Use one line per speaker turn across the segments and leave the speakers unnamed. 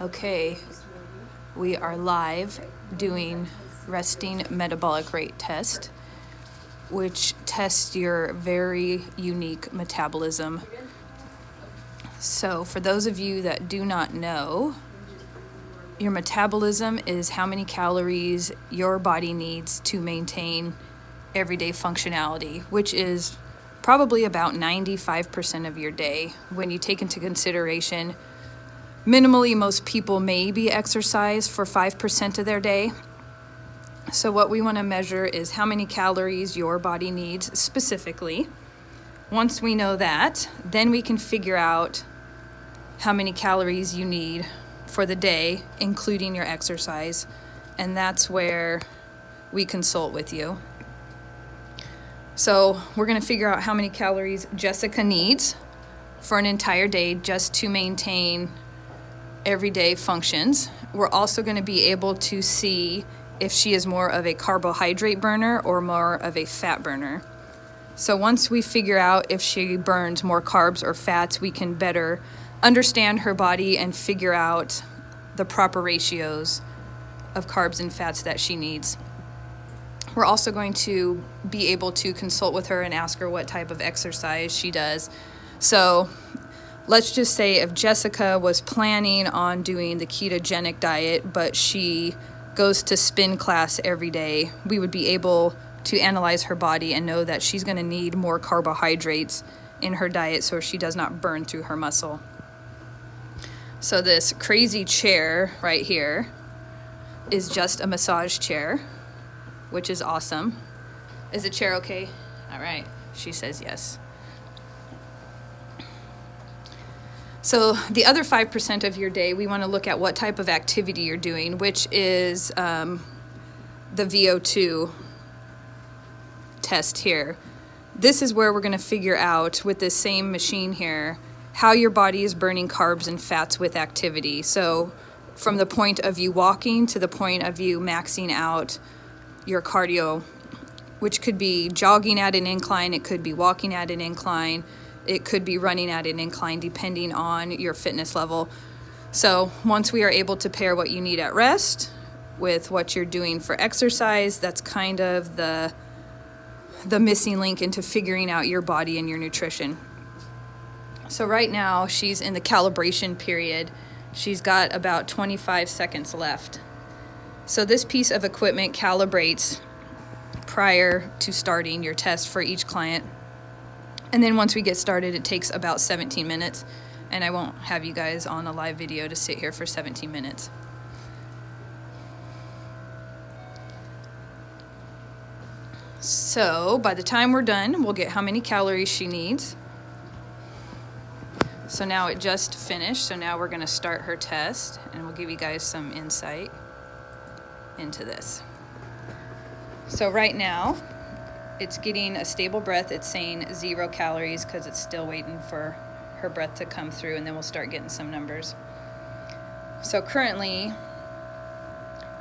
Okay, we are live doing resting metabolic rate test, which tests your very unique metabolism. So for those of you that do not know, your metabolism is how many calories your body needs to maintain everyday functionality, which is probably about 95% of your day. When you take into consideration, minimally, most people maybe exercise for 5% of their day. So what we want to measure is how many calories your body needs specifically. Once we know that, then we can figure out how many calories you need for the day, including your exercise. And that's where we consult with you. So we're going to figure out how many calories Jessica needs for an entire day just to maintain everyday functions. We're also going to be able to see if she is more of a carbohydrate burner or more of a fat burner. So once we figure out if she burns more carbs or fats, we can better understand her body and figure out the proper ratios of carbs and fats that she needs. We're also going to be able to consult with her and ask her what type of exercise she does. So let's just say if Jessica was planning on doing the ketogenic diet, but she goes to spin class every day, we would be able to analyze her body and know that she's going to need more carbohydrates in her diet so she does not burn through her muscle. So this crazy chair right here is just a massage chair, which is awesome. Is the chair okay? All right. She says yes. So the other 5% of your day, we want to look at what type of activity you're doing, which is the VO2 test here. This is where we're going to figure out with this same machine here how your body is burning carbs and fats with activity. So from the point of you walking to the point of you maxing out your cardio, which could be jogging at an incline, it could be walking at an incline, it could be running at an incline, depending on your fitness level. So once we are able to pair what you need at rest with what you're doing for exercise, that's kind of the missing link into figuring out your body and your nutrition. So right now she's in the calibration period. She's got about 25 seconds left. So this piece of equipment calibrates prior to starting your test for each client. And then once we get started, it takes about 17 minutes. And I won't have you guys on a live video to sit here for 17 minutes. So by the time we're done, we'll get how many calories she needs. So now it just finished. So now we're going to start her test and we'll give you guys some insight into this. So right now it's getting a stable breath. It's saying 0 calories because it's still waiting for her breath to come through, and then we'll start getting some numbers. So currently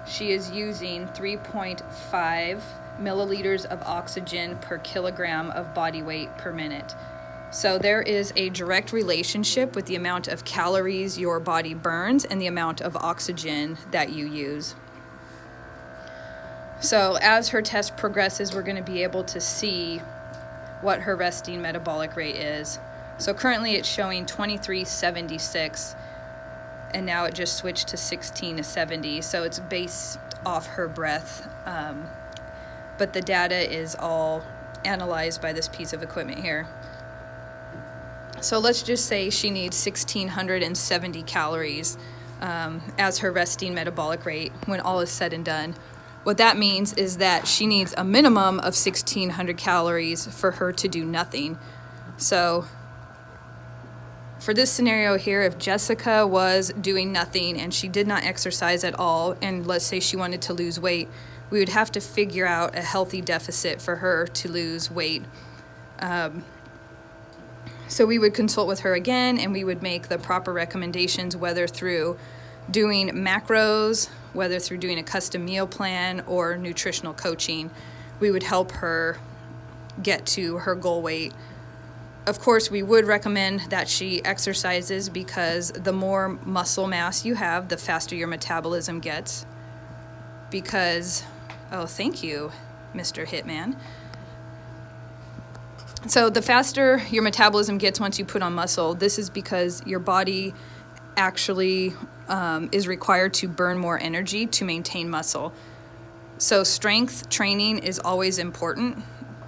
she is using 3.5 milliliters of oxygen per kilogram of body weight per minute. So there is a direct relationship with the amount of calories your body burns and the amount of oxygen that you use. So as her test progresses, we're going to be able to see what her resting metabolic rate is. So currently it's showing 2376, and now it just switched to 1670. So it's based off her breath, but the data is all analyzed by this piece of equipment here. So let's just say she needs 1670 calories as her resting metabolic rate when all is said and done. What that means is that she needs a minimum of 1600 calories for her to do nothing. So for this scenario here, if Jessica was doing nothing and she did not exercise at all, and let's say she wanted to lose weight, we would have to figure out a healthy deficit for her to lose weight. So we would consult with her again, and we would make the proper recommendations, whether through doing macros, whether through doing a custom meal plan or nutritional coaching. We would help her get to her goal weight Of course, we would recommend that she exercises because the more muscle mass you have, the faster your metabolism gets. Because, oh, thank you, Mr. Hitman. So the faster your metabolism gets once you put on muscle, this is because your body actually is required to burn more energy to maintain muscle. So strength training is always important.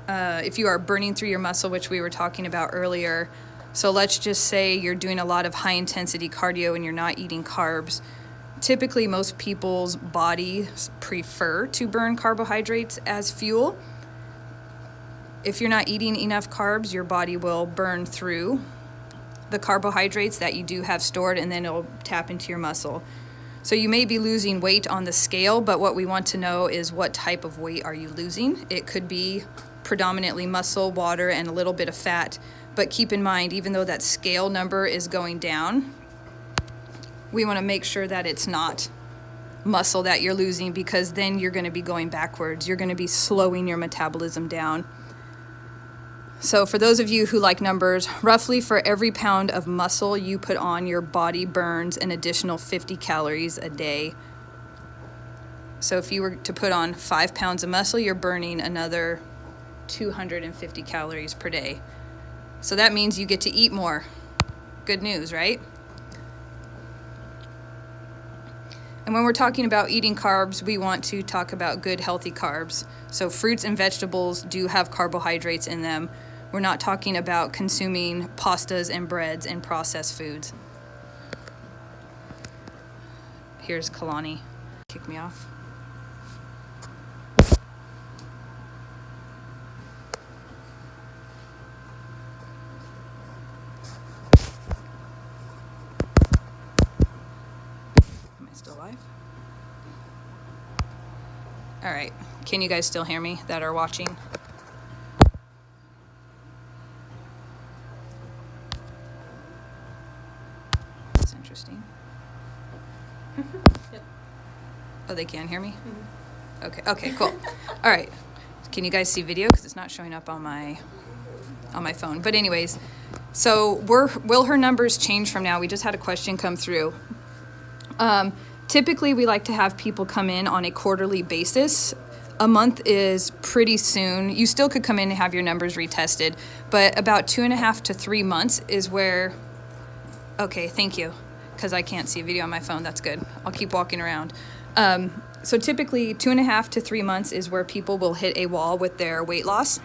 If you are burning through your muscle, which we were talking about earlier. So let's just say you're doing a lot of high intensity cardio and you're not eating carbs. Typically, most people's bodies prefer to burn carbohydrates as fuel. If you're not eating enough carbs, your body will burn through the carbohydrates that you do have stored, and then it'll tap into your muscle. So you may be losing weight on the scale, but what we want to know is what type of weight are you losing. It could be predominantly muscle, water, and a little bit of fat. But keep in mind, even though that scale number is going down, we want to make sure that it's not muscle that you're losing, because then you're going to be going backwards. You're going to be slowing your metabolism down. So for those of you who like numbers, roughly for every pound of muscle you put on, your body burns an additional 50 calories a day. So if you were to put on 5 pounds of muscle, you're burning another 250 calories per day. So that means you get to eat more. Good news, right? And when we're talking about eating carbs, we want to talk about good, healthy carbs. So fruits and vegetables do have carbohydrates in them. We're not talking about consuming pastas and breads and processed foods. Here's Kalani. Kick me off. Am I still alive? All right. Can you guys still hear me that are watching? That's interesting. Yep. Oh, they can hear me? Mm-hmm. Okay, cool. All right. Can you guys see video? Because it's not showing up on my phone. But anyways, so will her numbers change from now? We just had a question come through. Typically, we like to have people come in on a quarterly basis. A month is pretty soon. You still could come in and have your numbers retested, but about 2.5 to 3 months is where, okay, thank you, because I can't see a video on my phone. That's good. I'll keep walking around. So typically 2.5 to 3 months is where people will hit a wall with their weight loss.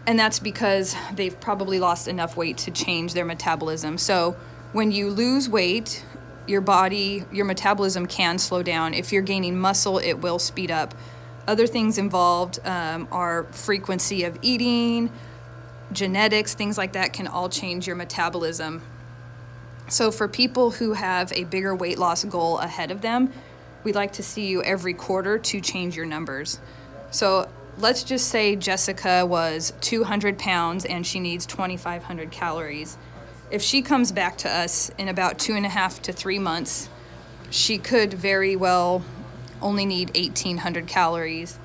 And that's because they've probably lost enough weight to change their metabolism. So when you lose weight, your metabolism can slow down. If you're gaining muscle, it will speed up. Other things involved are frequency of eating, genetics, things like that can all change your metabolism. So for people who have a bigger weight loss goal ahead of them, we'd like to see you every quarter to change your numbers. So let's just say Jessica was 200 pounds and she needs 2,500 calories. If she comes back to us in about 2.5 to 3 months, she could very well only need 1,800 calories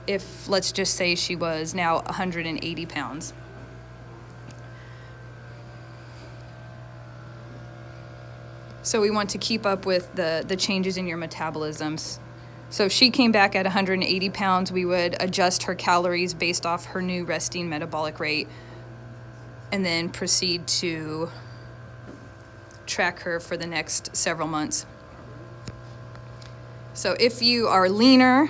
if, let's just say, she was now 180 pounds. So we want to keep up with the changes in your metabolisms. So if she came back at 180 pounds, we would adjust her calories based off her new resting metabolic rate, and then proceed to track her for the next several months. So if you are leaner,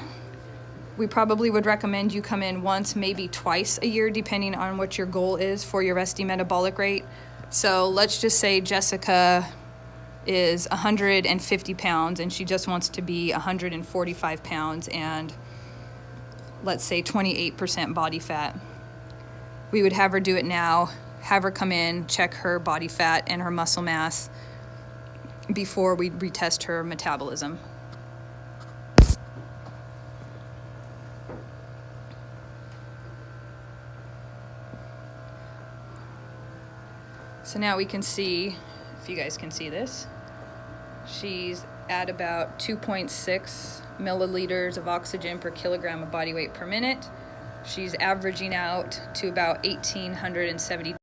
we probably would recommend you come in once, maybe twice a year, depending on what your goal is for your resting metabolic rate. So let's just say Jessica is 150 pounds and she just wants to be 145 pounds and let's say 28% body fat. We would have her do it now, have her come in, check her body fat and her muscle mass before we retest her metabolism. So now we can see, if you guys can see this, she's at about 2.6 milliliters of oxygen per kilogram of body weight per minute. She's averaging out to about 1,870